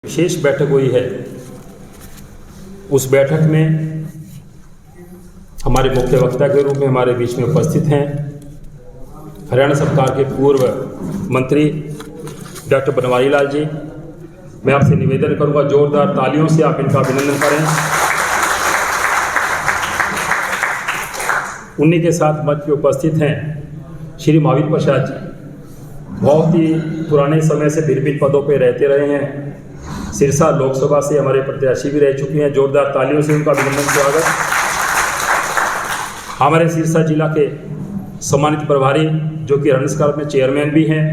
विशेष बैठक हुई है। उस बैठक में हमारे मुख्य वक्ता के रूप में हमारे बीच में उपस्थित हैं हरियाणा सरकार के पूर्व मंत्री डॉक्टर बनवारी लाल जी। मैं आपसे निवेदन करूंगा जोरदार तालियों से आप इनका अभिनंदन करें। उन्हीं के साथ मंच पे उपस्थित हैं श्री महावीर प्रसाद जी, बहुत ही पुराने समय से भिन्न भिन्न पदों पे रहते रहे हैं। सिरसा लोकसभा से हमारे प्रत्याशी भी रह चुके हैं। जोरदार तालियों से उनका अभिनंदन स्वागत। हमारे सिरसा जिला के सम्मानित प्रभारी जो कि रणस्कार में चेयरमैन भी हैं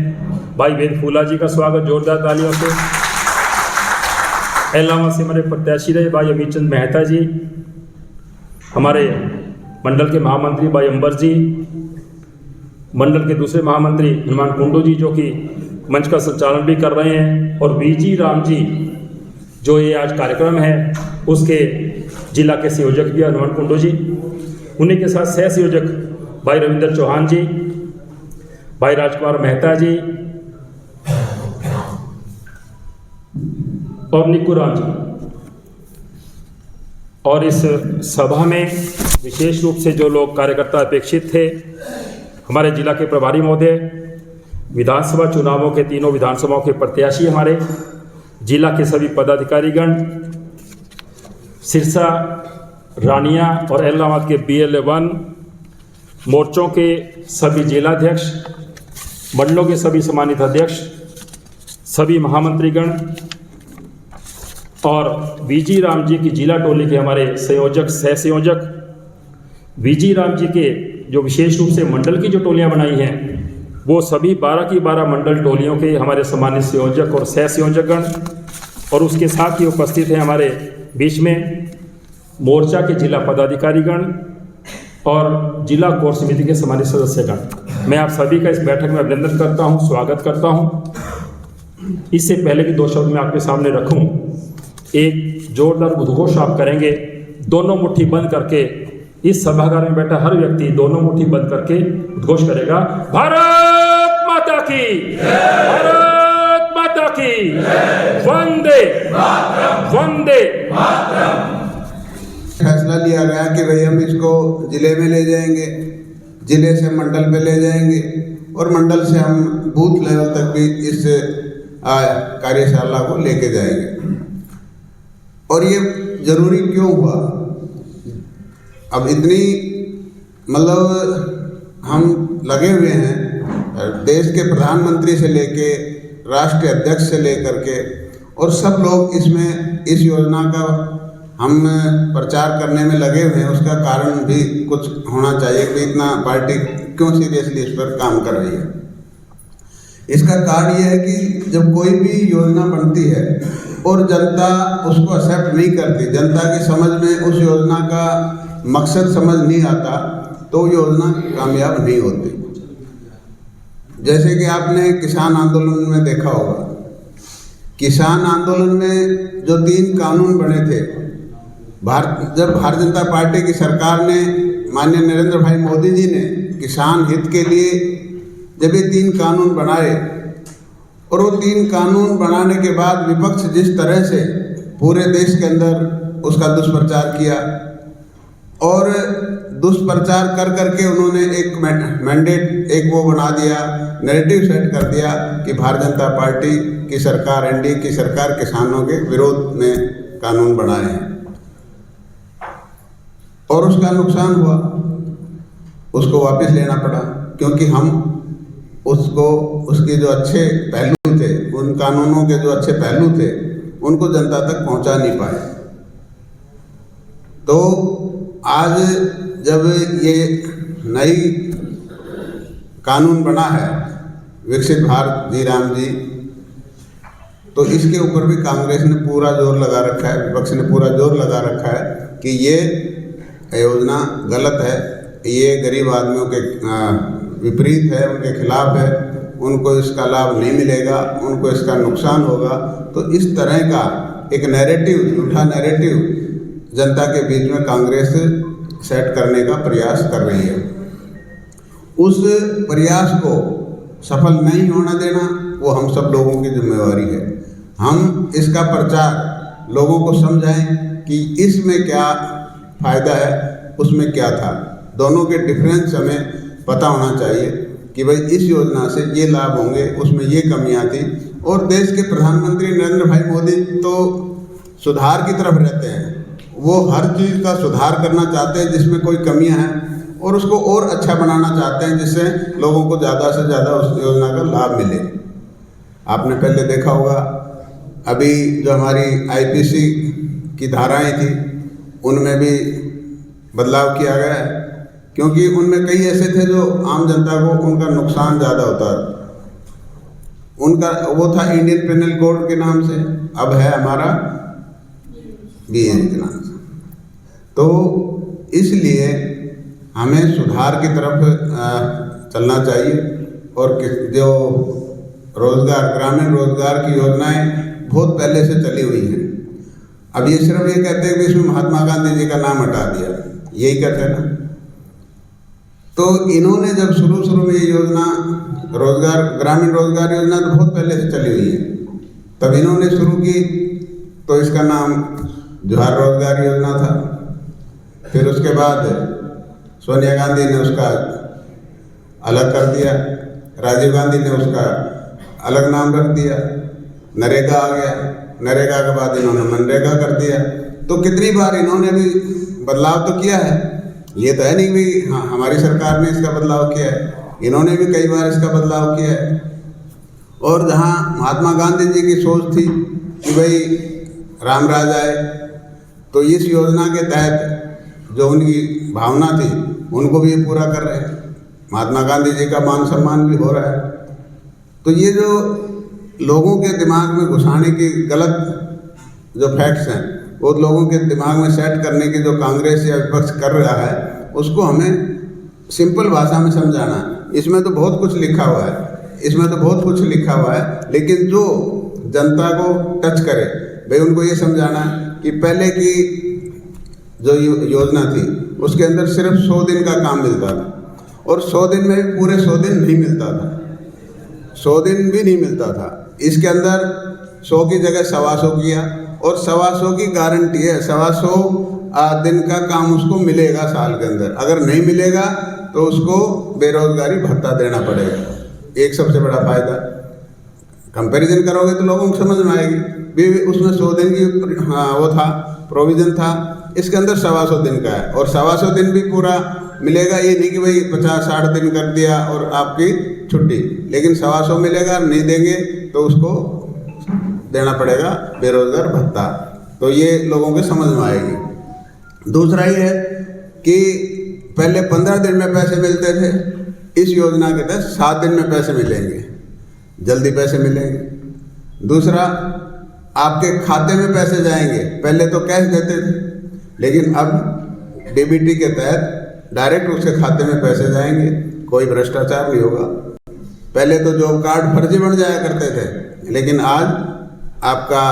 भाई वेद फूला जी का स्वागत जोरदार तालियों से। एलावा से हमारे प्रत्याशी रहे भाई अमित चंद मेहता जी, हमारे मंडल के महामंत्री भाई अंबर जी, मंडल के दूसरे महामंत्री हनुमान कुंडू जी जो कि मंच का संचालन भी कर रहे हैं, और बीजी राम जी जो ये आज कार्यक्रम है उसके जिला के संयोजक भी हनुमान कुंडू जी। उन्हीं के साथ सह संयोजक भाई रविंद्र चौहान जी, भाई राजकुमार मेहता जी और निक्कू राम जी। और इस सभा में विशेष रूप से जो लोग कार्यकर्ता अपेक्षित थे, हमारे जिला के प्रभारी महोदय, विधानसभा चुनावों के तीनों विधानसभाओं के प्रत्याशी, हमारे जिला के सभी पदाधिकारीगण, सिरसा, रानिया और एलाहाबाद के BLA-1 मोर्चों के सभी जिलाध्यक्ष, मंडलों के सभी सम्मानित अध्यक्ष, सभी महामंत्रीगण और बीजी राम जी की जिला टोली के हमारे संयोजक, सह संयोजक, बीजी राम जी के जो विशेष रूप से मंडल की जो टोलियां बनाई हैं वो सभी 12 की 12 मंडल टोलियों के हमारे सम्मानित संयोजक और सह संयोजकगण, और उसके साथ ही उपस्थित हैं हमारे बीच में मोर्चा के जिला पदाधिकारीगण और जिला कोर समिति के सम्मानित सदस्यगण। मैं आप सभी का इस बैठक में अभिनंदन करता हूं, स्वागत करता हूं। इससे पहले कि दो शब्द मैं आपके सामने रखूं, एक जोरदार उद्घोष आप करेंगे, दोनों मुट्ठी बंद करके। इस सभागार में बैठा हर व्यक्ति दोनों मुट्ठी बंद करके उद्घोष करेगा, भारत माता की, भारत माता की, वंदे वंदे। फैसला लिया गया कि भाई हम इसको जिले में ले जाएंगे, जिले से मंडल पे ले जाएंगे और मंडल से हम बूथ लेवल तक भी इस कार्यशाला को लेके जाएंगे। और ये जरूरी क्यों हुआ? अब इतनी मतलब हम लगे हुए हैं, देश के प्रधानमंत्री से लेके राष्ट्रीय अध्यक्ष से लेकर के, और सब लोग इसमें इस योजना का हम प्रचार करने में लगे हुए हैं। उसका कारण भी कुछ होना चाहिए कि इतना पार्टी क्यों सीरियसली इस पर काम कर रही है। इसका कारण यह है कि जब कोई भी योजना बनती है और जनता उसको एक्सेप्ट नहीं करती, जनता की समझ में उस योजना का मकसद समझ नहीं आता, तो योजना कामयाब नहीं होती। जैसे कि आपने किसान आंदोलन में देखा होगा, किसान आंदोलन में जो 3 कानून बने थे, जब भारतीय जनता पार्टी की सरकार ने, माननीय नरेंद्र भाई मोदी जी ने किसान हित के लिए जब ये 3 कानून बनाए, और वो 3 कानून बनाने के बाद विपक्ष जिस तरह से पूरे देश के अंदर उसका दुष्प्रचार किया, और दुष्प्रचार कर करके उन्होंने एक मैंडेट, एक वो बना दिया, नैरेटिव सेट कर दिया कि भारतीय जनता पार्टी की सरकार, NDA की सरकार किसानों के विरोध में कानून बनाए हैं, और उसका नुकसान हुआ, उसको वापस लेना पड़ा, क्योंकि हम उसको, उसके जो अच्छे पहलू थे, उन कानूनों के जो अच्छे पहलू थे, उनको जनता तक पहुंचा नहीं पाए। तो आज जब ये नई कानून बना है विकसित भारत जी राम जी, तो इसके ऊपर भी कांग्रेस ने पूरा जोर लगा रखा है, विपक्ष ने पूरा जोर लगा रखा है कि ये योजना गलत है, ये गरीब आदमियों के विपरीत है, उनके खिलाफ है, उनको इसका लाभ नहीं मिलेगा, उनको इसका नुकसान होगा। तो इस तरह का एक नैरेटिव, झूठा नैरेटिव जनता के बीच में कांग्रेस सेट करने का प्रयास कर रही है। उस प्रयास को सफल नहीं होना देना वो हम सब लोगों की जिम्मेवारी है। हम इसका प्रचार लोगों को समझाएं कि इसमें क्या फ़ायदा है, उसमें क्या था। दोनों के डिफरेंस हमें पता होना चाहिए कि भाई इस योजना से ये लाभ होंगे, उसमें ये कमियां थी। और देश के प्रधानमंत्री नरेंद्र भाई मोदी तो सुधार की तरफ रहते हैं, वो हर चीज़ का सुधार करना चाहते हैं जिसमें कोई कमियां हैं, और उसको और अच्छा बनाना चाहते हैं जिससे लोगों को ज़्यादा से ज़्यादा उस योजना का लाभ मिले। आपने पहले देखा होगा, अभी जो हमारी आईपीसी की धाराएं थी उनमें भी बदलाव किया गया है, क्योंकि उनमें कई ऐसे थे जो आम जनता को उनका नुकसान ज़्यादा होता है। उनका वो था इंडियन पेनल कोड के नाम से, अब है हमारा बीएन के नाम से। तो इसलिए हमें सुधार की तरफ चलना चाहिए। और जो रोजगार, ग्रामीण रोजगार की योजनाएं बहुत पहले से चली हुई हैं। अब ये सिर्फ ये कहते हैं कि इसमें महात्मा गांधी जी का नाम हटा दिया, यही कहते हैं ना। तो इन्होंने जब शुरू में ये योजना रोजगार, ग्रामीण रोजगार योजना तो बहुत पहले से चली हुई है, तब इन्होंने शुरू की तो इसका नाम जोहार रोजगार योजना था। फिर उसके बाद सोनिया गांधी ने उसका अलग कर दिया, राजीव गांधी ने उसका अलग नाम रख दिया, नरेगा आ गया, नरेगा के बाद इन्होंने मनरेगा कर दिया। तो कितनी बार इन्होंने भी बदलाव तो किया है, ये तो है नहीं भी हाँ हमारी सरकार ने इसका बदलाव किया है, इन्होंने भी कई बार इसका बदलाव किया है। और जहाँ महात्मा गांधी जी की सोच थी कि भाई राम राज आए, तो इस योजना के तहत जो उनकी भावना थी उनको भी ये पूरा कर रहे हैं। महात्मा गांधी जी का मान सम्मान भी हो रहा है। तो ये जो लोगों के दिमाग में घुसाने की गलत जो फैक्ट्स हैं, वो लोगों के दिमाग में सेट करने की जो कांग्रेस या विपक्ष कर रहा है, उसको हमें सिंपल भाषा में समझाना है। इसमें तो बहुत कुछ लिखा हुआ है, इसमें तो बहुत कुछ लिखा हुआ है, लेकिन जो जनता को टच करे भाई उनको ये समझाना है कि पहले की जो योजना थी उसके अंदर सिर्फ 100 दिन का काम मिलता था, और 100 दिन में भी पूरे 100 दिन नहीं मिलता था, 100 दिन भी नहीं मिलता था। इसके अंदर 100 की जगह 125 किया, और 125 की गारंटी है, 125 दिन का काम उसको मिलेगा साल के अंदर। अगर नहीं मिलेगा तो उसको बेरोजगारी भत्ता देना पड़ेगा। एक सबसे बड़ा फायदा, कंपैरिजन करोगे तो लोगों को समझ में आएगी भी उसमें 100 दिन की वो था, प्रोविज़न था, इसके अंदर 125 दिन का है, और 125 दिन भी पूरा मिलेगा। ये नहीं कि भाई 50-60 दिन कर दिया और आपकी छुट्टी, लेकिन 125 मिलेगा, नहीं देंगे तो उसको देना पड़ेगा बेरोजगार भत्ता। तो ये लोगों के समझ में आएगी। दूसरा ये है कि पहले 15 दिन में पैसे मिलते थे, इस योजना के तहत 7 दिन में पैसे मिलेंगे, जल्दी पैसे मिलेंगे। दूसरा, आपके खाते में पैसे जाएंगे, पहले तो कैश देते थे, लेकिन अब डीबीटी के तहत डायरेक्ट उसके खाते में पैसे जाएंगे, कोई भ्रष्टाचार नहीं होगा। पहले तो जॉब कार्ड फर्जी बन जाया करते थे, लेकिन आज आपका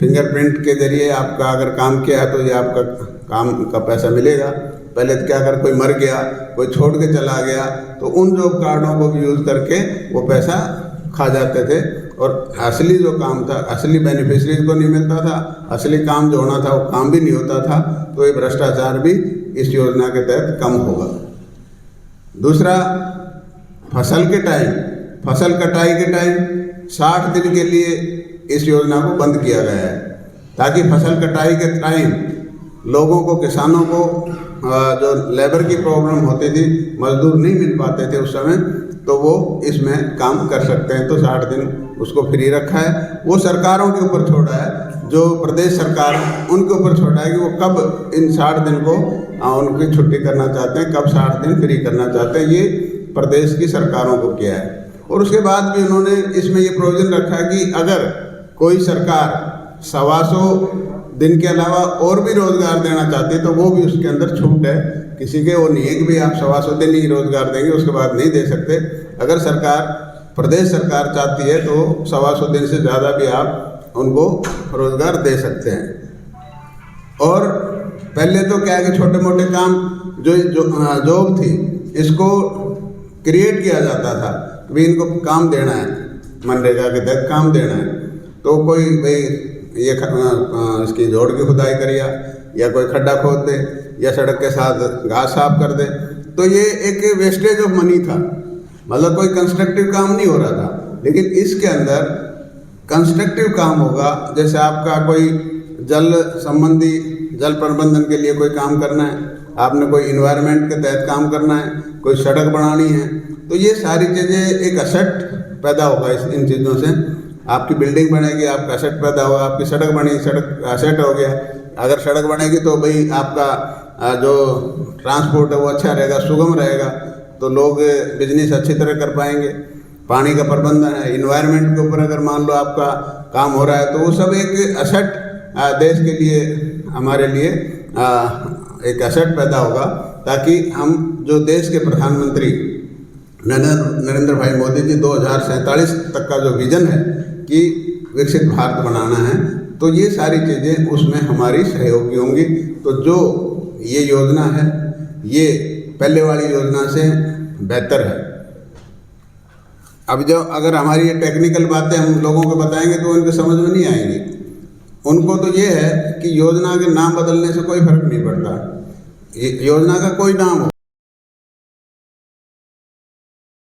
फिंगरप्रिंट के जरिए आपका अगर काम किया है तो ये आपका काम का पैसा मिलेगा। पहले तो क्या, अगर कोई मर गया, कोई छोड़ के चला गया, तो उन जॉब कार्डों को भी यूज़ करके वो पैसा खा जाते थे, और असली जो काम था, असली बेनिफिशरीज को नहीं मिलता था, असली काम जो होना था वो काम भी नहीं होता था। तो ये भ्रष्टाचार भी इस योजना के तहत कम होगा। दूसरा, फसल के टाइम, फसल कटाई के टाइम 60 दिन के लिए इस योजना को बंद किया गया है, ताकि फसल कटाई के टाइम लोगों को, किसानों को जो लेबर की प्रॉब्लम होती थी, मजदूर नहीं मिल पाते थे उस समय, तो वो इसमें काम कर सकते हैं। तो 60 दिन उसको फ्री रखा है। वो सरकारों के ऊपर छोड़ा है, जो प्रदेश सरकार उनके ऊपर छोड़ा है कि वो कब इन 60 दिन को उनकी छुट्टी करना चाहते हैं, कब 60 दिन फ्री करना चाहते हैं, ये प्रदेश की सरकारों को किया है। और उसके बाद भी उन्होंने इसमें ये प्रोविज़न रखा है कि अगर कोई सरकार 125 दिन के अलावा और भी रोज़गार देना चाहती है तो वो भी उसके अंदर छूट है। किसी के वो नहीं है कि भाई आप 125 दिन ही रोज़गार देंगे, उसके बाद नहीं दे सकते। अगर सरकार, प्रदेश सरकार चाहती है तो 125 दिन से ज़्यादा भी आप उनको रोज़गार दे सकते हैं। और पहले तो क्या है कि छोटे मोटे काम जो जॉब थी, इसको क्रिएट किया जाता था कि भाई इनको काम देना है, मनरेगा के तहत काम देना है। तो कोई भाई ये इसकी जोड़ की खुदाई करिया या कोई खड्डा खोद दे या सड़क के साथ घास साफ कर दे, तो ये एक वेस्टेज ऑफ मनी था, मतलब कोई कंस्ट्रक्टिव काम नहीं हो रहा था। लेकिन इसके अंदर कंस्ट्रक्टिव काम होगा, जैसे आपका कोई जल संबंधी जल प्रबंधन के लिए कोई काम करना है, आपने कोई इन्वायरमेंट के तहत काम करना है, कोई सड़क बनानी है, तो ये सारी चीज़ें एक असेट पैदा होगा इन चीज़ों से। आपकी बिल्डिंग बनेगी, आपका असेट पैदा होगा, आपकी सड़क बनी, सड़क असेट हो गया। अगर सड़क बनेगी तो भाई आपका जो ट्रांसपोर्ट है वो अच्छा रहेगा, सुगम रहेगा, तो लोग बिजनेस अच्छी तरह कर पाएंगे। पानी का प्रबंधन है, इन्वायरमेंट के ऊपर अगर मान लो आपका काम हो रहा है, तो वो सब एक असेट देश के लिए, हमारे लिए एक असेट पैदा होगा, ताकि हम जो देश के प्रधानमंत्री नरेंद्र भाई मोदी जी 2047 तक का जो विजन है कि विकसित भारत बनाना है, तो ये सारी चीज़ें उसमें हमारी सहयोगी होंगी। तो जो ये योजना है ये पहले वाली योजना से बेहतर है। अब जो अगर हमारी ये टेक्निकल बातें हम लोगों को बताएंगे तो उनके समझ में नहीं आएंगी। उनको तो ये है कि योजना के नाम बदलने से कोई फर्क नहीं पड़ता, योजना का कोई नाम हो।